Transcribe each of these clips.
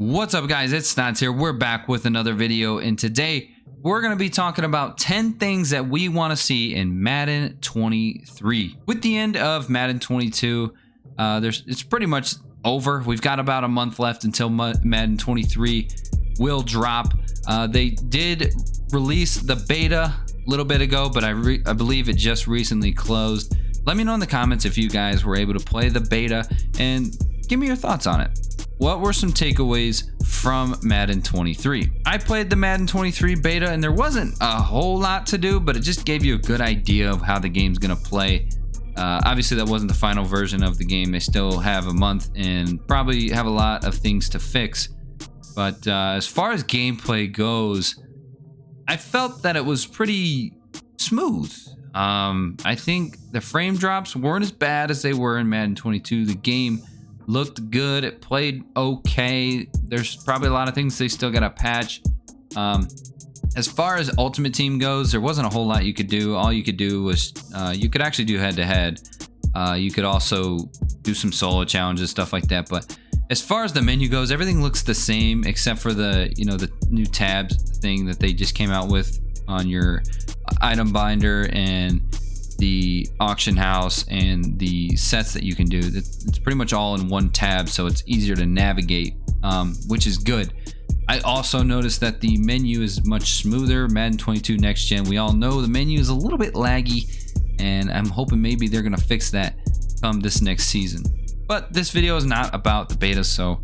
What's up, guys? It's Snots here. We're back with another video, and today we're going to be talking about 10 things that we want to see in Madden 23. With the end of Madden 22, it's pretty much over. We've got about a month left until Madden 23 will drop. They did release the beta a little bit ago, but I believe it just recently closed. Let me know in the comments if you guys were able to play the beta and give me your thoughts on it. What were some takeaways from Madden 23? I played the Madden 23 beta and there wasn't a whole lot to do, but it just gave you a good idea of how the game's gonna play. Obviously that wasn't the final version of the game. They still have a month and probably have a lot of things to fix. But as far as gameplay goes, I felt that it was pretty smooth. I think the frame drops weren't as bad as they were in Madden 22. The game looked good. It played okay. There's probably a lot of things they still got to patch. As far as Ultimate Team goes, there wasn't a whole lot you could do. All you could do was you could actually do head-to-head. You could also do some solo challenges, stuff like that. But as far as the menu goes, everything looks the same except for the the new tabs thing that they just came out with on your item binder and the auction house and the sets that you can do. It's pretty much all in one tab, so it's easier to navigate, which is good. I also noticed that the menu is much smoother. Madden 22 Next Gen, we all know the menu is a little bit laggy, and I'm hoping maybe they're gonna fix that come this next season. But this video is not about the beta, so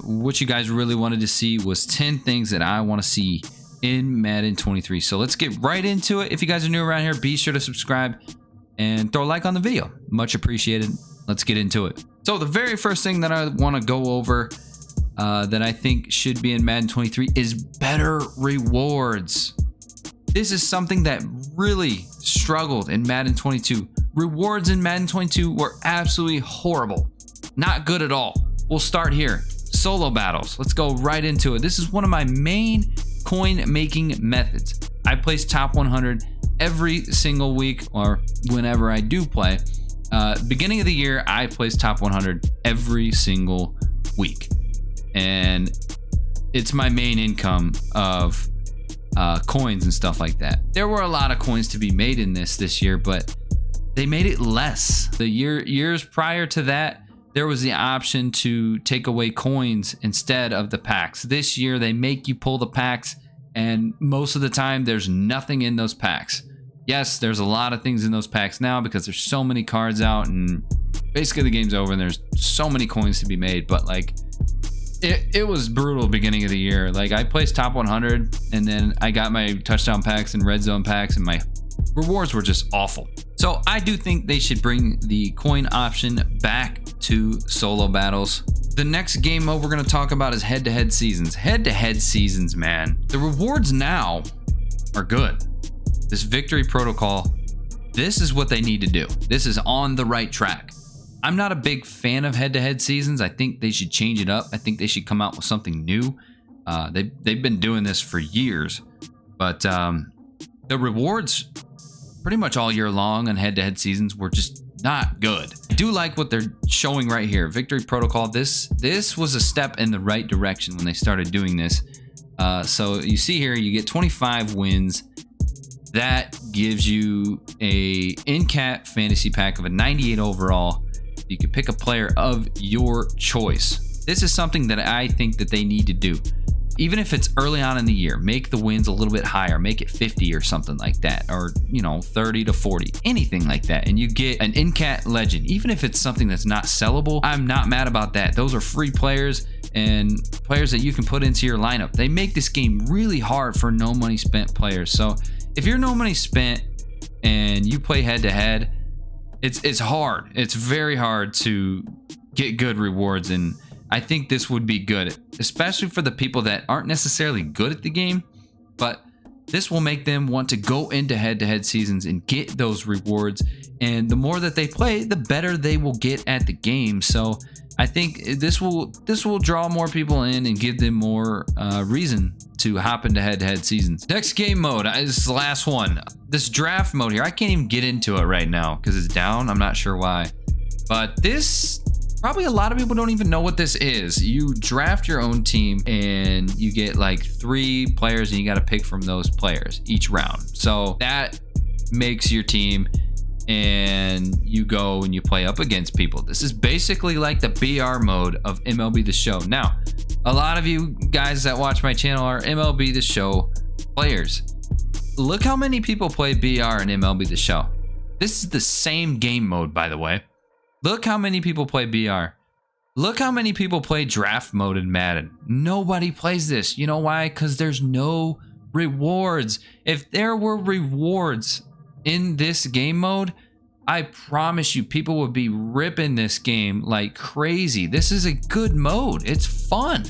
what you guys really wanted to see was 10 things that I want to see in Madden 23. So let's get right into it. If you guys are new around here, be sure to subscribe and throw a like on the video. Much appreciated. Let's get into it. So the very first thing that I want to go over that I think should be in Madden 23 is better rewards. This is something that really struggled in Madden 22. Rewards in Madden 22 were absolutely horrible. Not good at all. We'll start here. Solo battles. Let's go right into it. This is one of my main coin making methods. I place top 100 every single week, or whenever I do play. Beginning of the year, I place top 100 every single week, and it's my main income of coins and stuff like that. There were a lot of coins to be made in this year, but they made it less. The years prior to that, there was the option to take away coins instead of the packs. This year, they make you pull the packs, and most of the time, there's nothing in those packs. Yes, there's a lot of things in those packs now because there's so many cards out, and basically the game's over, and there's so many coins to be made. But like, it was brutal beginning of the year. Like, I placed top 100, and then I got my touchdown packs and red zone packs, and my rewards were just awful. So I do think they should bring the coin option back to solo battles. The next game mode we're going to talk about is head-to-head seasons. Head-to-head seasons, man. The rewards now are good. This victory protocol, this is what they need to do. This is on the right track. I'm not a big fan of head-to-head seasons. I think they should change it up. I think they should come out with something new. They've been doing this for years, but the rewards pretty much all year long on head-to-head seasons were just not good. I do like what they're showing right here. Victory protocol, this was a step in the right direction when they started doing this. So you see here, you get 25 wins. That gives you a NCAT fantasy pack of a 98 overall. You can pick a player of your choice. This is something that I think that they need to do. Even if it's early on in the year, make the wins a little bit higher, make it 50 or something like that, or 30 to 40, anything like that, and you get an NCAT legend. Even if it's something that's not sellable, I'm not mad about that. Those are free players and players that you can put into your lineup. They make this game really hard for no money spent players. So if you're no money spent and you play head to head, it's hard. It's very hard to get good rewards, and I think this would be good, especially for the people that aren't necessarily good at the game, but this will make them want to go into head-to-head seasons and get those rewards. And the more that they play, the better they will get at the game. So I think this will draw more people in and give them more reason to hop into head-to-head seasons. Next game mode is the last one. This draft mode here, I can't even get into it right now because it's down. I'm not sure why, but this Probably a lot of people don't even know what this is. You draft your own team and you get like 3 players and you got to pick from those players each round. So that makes your team and you go and you play up against people. This is basically like the BR mode of MLB The Show. Now, a lot of you guys that watch my channel are MLB The Show players. Look how many people play BR in MLB The Show. This is the same game mode, by the way. Look how many people play BR. Look how many people play draft mode in Madden. Nobody plays this. You know why? Because there's no rewards. If there were rewards in this game mode, I promise you people would be ripping this game like crazy. This is a good mode. It's fun.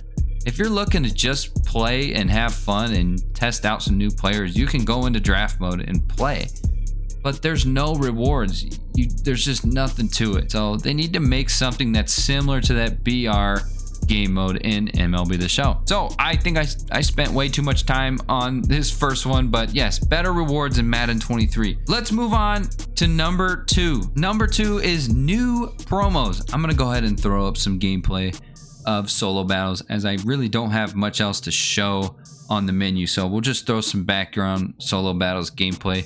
If you're looking to just play and have fun and test out some new players, you can go into draft mode and play. But there's no rewards. There's just nothing to it. So they need to make something that's similar to that BR game mode in MLB The Show. So I think I spent way too much time on this first one, but yes, better rewards in Madden 23. Let's move on to number 2. Number 2 is new promos. I'm gonna go ahead and throw up some gameplay of solo battles, as I really don't have much else to show on the menu. So we'll just throw some background solo battles gameplay.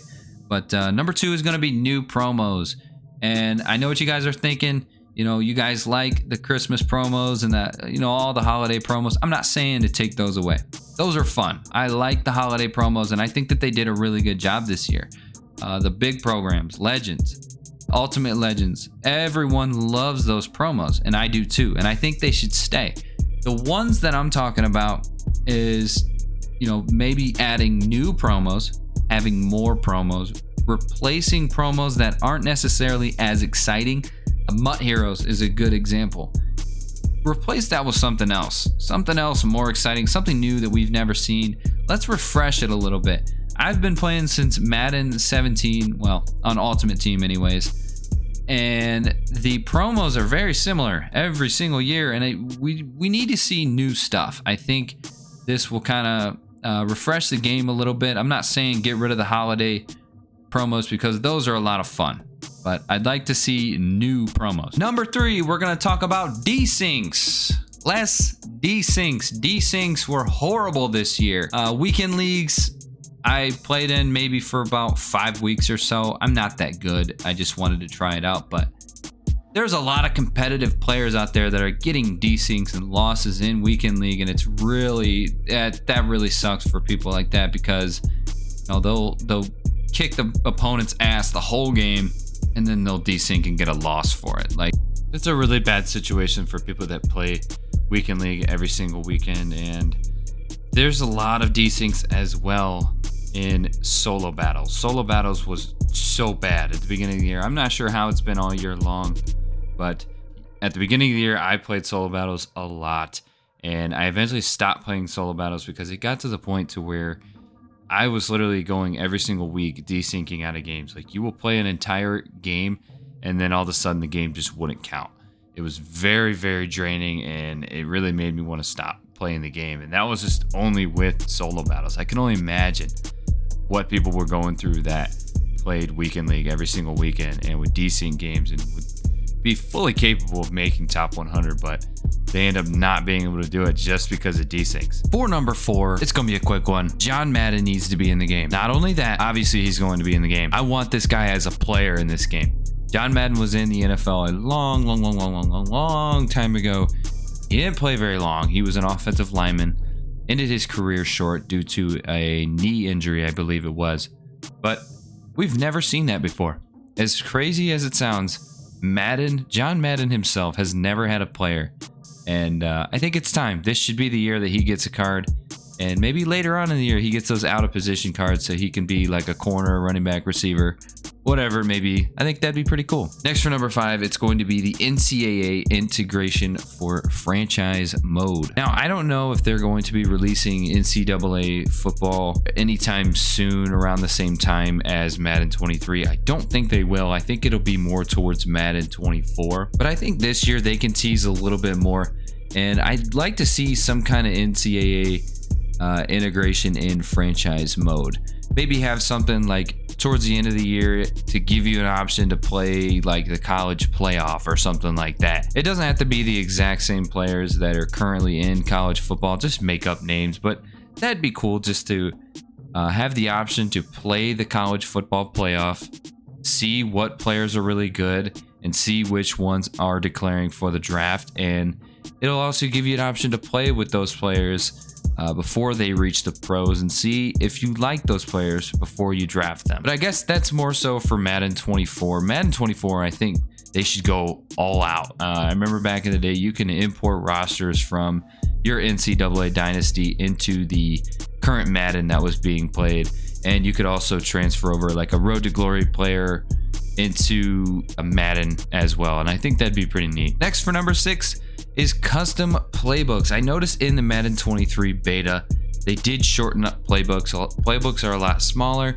But number 2 is going to be new promos. And I know what you guys are thinking. You know, you guys like the Christmas promos and that, you know, all the holiday promos. I'm not saying to take those away. Those are fun. I like the holiday promos, and I think that they did a really good job this year. The big programs, Legends, Ultimate Legends, everyone loves those promos, and I do too. And I think they should stay. The ones that I'm talking about is, you know, maybe adding new promos, having more promos, replacing promos that aren't necessarily as exciting. Mutt Heroes is a good example. Replace that with something else more exciting, something new that we've never seen. Let's refresh it a little bit. I've been playing since Madden 17, well, on Ultimate Team anyways, and the promos are very similar every single year, and we need to see new stuff. I think this will kind of refresh the game a little bit. I'm not saying get rid of the holiday promos because those are a lot of fun, but I'd like to see new promos. Number 3, we're going to talk about desyncs. Less desyncs. Desyncs were horrible this year. Weekend leagues, I played in maybe for about 5 weeks or so. I'm not that good. I just wanted to try it out, but there's a lot of competitive players out there that are getting desyncs and losses in weekend league, and it's really that really sucks for people like that, because you know, they'll kick the opponent's ass the whole game and then they'll desync and get a loss for it. Like, it's a really bad situation for people that play weekend league every single weekend, and there's a lot of desyncs as well in solo battles. Solo battles was so bad at the beginning of the year. I'm not sure how it's been all year long, but at the beginning of the year, I played solo battles a lot, and I eventually stopped playing solo battles because it got to the point to where I was literally going every single week desyncing out of games. Like, you will play an entire game, and then all of a sudden the game just wouldn't count. It was very, very draining, and it really made me want to stop playing the game. And that was just only with solo battles. I can only imagine what people were going through that played weekend league every single weekend and would desync games and would be fully capable of making top 100, but they end up not being able to do it just because of desyncs. For number 4, it's going to be a quick one. John Madden needs to be in the game. Not only that, obviously he's going to be in the game. I want this guy as a player in this game. John Madden was in the NFL a long time ago. He didn't play very long. He was an offensive lineman. Ended his career short due to a knee injury, I believe it was. But we've never seen that before. As crazy as it sounds, John Madden himself has never had a player. And I think it's time. This should be the year that he gets a card. And maybe later on in the year, he gets those out of position cards so he can be like a corner, running back, receiver, whatever it may be. I think that'd be pretty cool. Next, for number 5, it's going to be the NCAA Integration for franchise mode. Now, I don't know if they're going to be releasing NCAA football anytime soon around the same time as Madden 23. I don't think they will. I think it'll be more towards Madden 24. But I think this year they can tease a little bit more. And I'd like to see some kind of NCAA integration in franchise mode. maybe have something like towards the end of the year to give you an option to play like the college playoff or something like that. It doesn't have to be the exact same players that are currently in college football, just make up names, but that'd be cool just to have the option to play the college football playoff, see what players are really good, and see which ones are declaring for the draft. And it'll also give you an option to play with those players before they reach the pros and see if you like those players before you draft them. But I guess that's more so for Madden 24. Madden 24, I think they should go all out. I remember back in the day, you can import rosters from your NCAA dynasty into the current Madden that was being played. And you could also transfer over like a Road to Glory player into a Madden as well. And I think that'd be pretty neat. Next, for number 6 is custom playbooks. I noticed in the Madden 23 beta, they did shorten up playbooks. Playbooks are a lot smaller,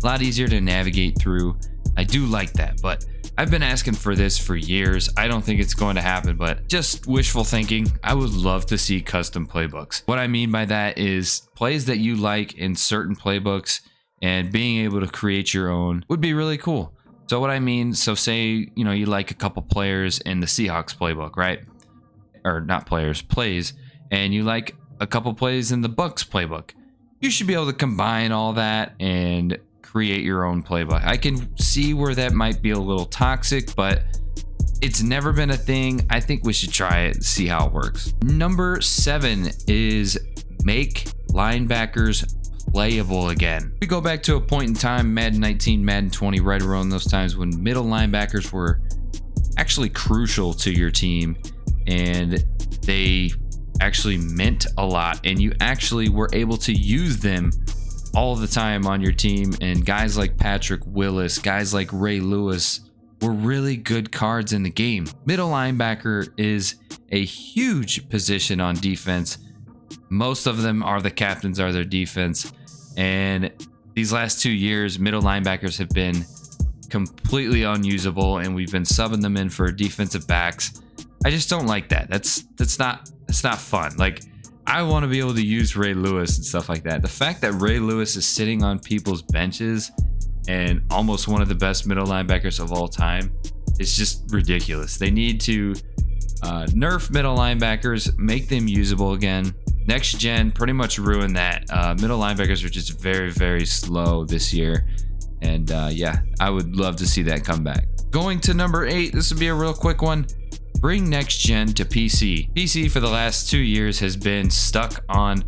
a lot easier to navigate through. I do like that, but I've been asking for this for years. I don't think it's going to happen, but just wishful thinking. I would love to see custom playbooks. What I mean by that is plays that you like in certain playbooks, and being able to create your own would be really cool. So what I mean, so say, you know, you like a couple players in the Seahawks playbook, right? Or not players, plays, and you like a couple plays in the Bucks playbook. You should be able to combine all that and create your own playbook. I can see where that might be a little toxic, but it's never been a thing. I think we should try it and see how it works. Number 7 is make linebackers playable again. We go back to a point in time, Madden 19, Madden 20, right around those times when middle linebackers were actually crucial to your team, and they actually meant a lot, and you actually were able to use them all the time on your team. And guys like Patrick Willis, guys like Ray Lewis were really good cards in the game. Middle linebacker is a huge position on defense. Most of them are the captains, are their defense. And these last 2 years, middle linebackers have been completely unusable, and we've been subbing them in for defensive backs. I just don't like that. That's not fun. Like, I want to be able to use Ray Lewis and stuff like that. The fact that Ray Lewis is sitting on people's benches and almost one of the best middle linebackers of all time is just ridiculous. They need to nerf middle linebackers, make them usable again. Next gen pretty much ruined that. Middle linebackers are just very, very slow this year. And yeah, I would love to see that come back. Going to number 8, this would be a real quick one. Bring next gen to PC. PC for the last 2 years has been stuck on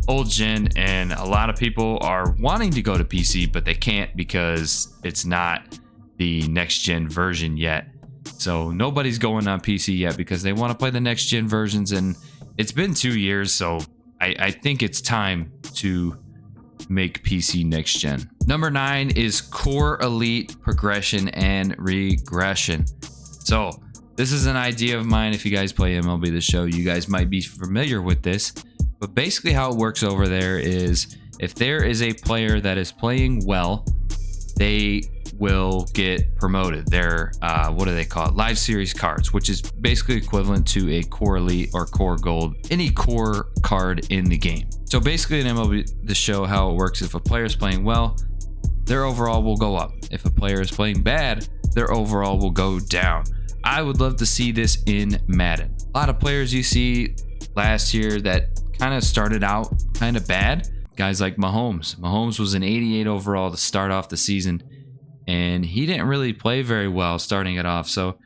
old gen, and a lot of people are wanting to go to PC, but they can't because it's not the next gen version yet. So nobody's going on PC yet because they want to play the next gen versions, and it's been 2 years, so I think it's time to make PC next gen. Number 9 is core elite progression and regression. So this is an idea of mine. If you guys play MLB The Show, you guys might be familiar with this. But basically how it works over there is if there is a player that is playing well, they will get promoted. They're, what do they call it? Live series cards, which is basically equivalent to a core elite or core gold, any core card in the game. So basically in MLB The Show, how it works, if a player is playing well, their overall will go up. If a player is playing bad, their overall will go down. I would love to see this in Madden. A lot of players you see last year that kind of started out kind of bad. Guys like Mahomes. Mahomes was an 88 overall to start off the season, and he didn't really play very well starting it off. So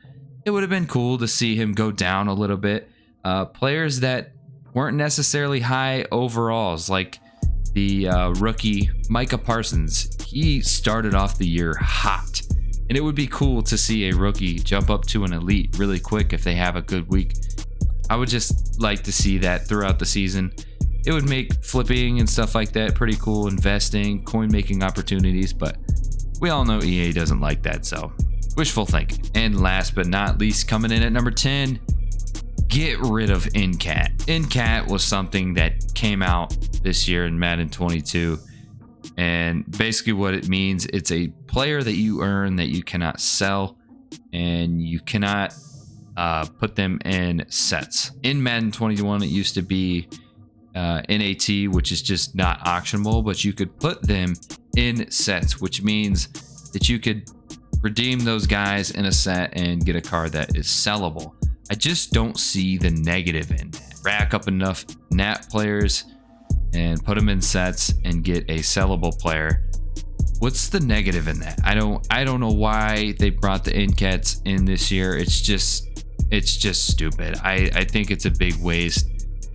it would have been cool to see him go down a little bit. Players that weren't necessarily high overalls, like the rookie Micah Parsons. He started off the year hot. And it would be cool to see a rookie jump up to an elite really quick if they have a good week. I would just like to see that throughout the season. It would make flipping and stuff like that pretty cool, investing, coin making opportunities, but we all know EA doesn't like that, so wishful thinking. And last but not least, coming in at number 10, get rid of NCAT. NCAT was something that came out this year in Madden 22. And basically what it means, it's a player that you earn that you cannot sell, and you cannot put them in sets. In Madden 21, it used to be NAT, which is just not auctionable, but you could put them in sets, which means that you could redeem those guys in a set and get a card that is sellable. I just don't see the negative in that. Rack up enough NAT players and put them in sets and get a sellable player. What's the negative in that? I don't know why they brought the NCATs in this year. It's just stupid. I think it's a big waste,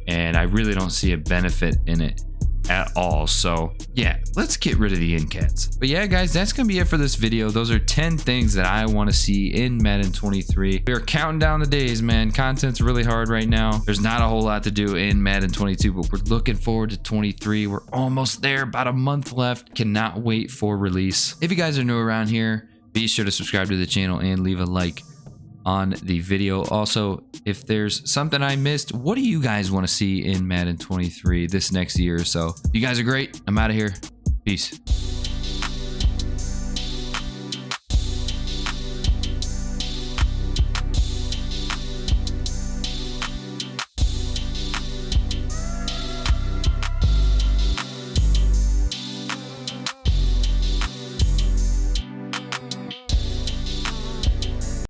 and I really don't see a benefit in it at all. So yeah, let's get rid of the NCATs. But yeah, guys, that's gonna be it for this video. Those are 10 things that I want to see in Madden 23. We're counting down the days, man. Content's really hard right now. There's not a whole lot to do in Madden 22, but we're looking forward to 23. We're almost there, about a month left. Cannot wait for release. If you guys are new around here, be sure to subscribe to the channel and leave a like on the video. Also, if there's something I missed, what do you guys want to see in Madden 23 this next year or so? You guys are great. I'm out of here. Peace.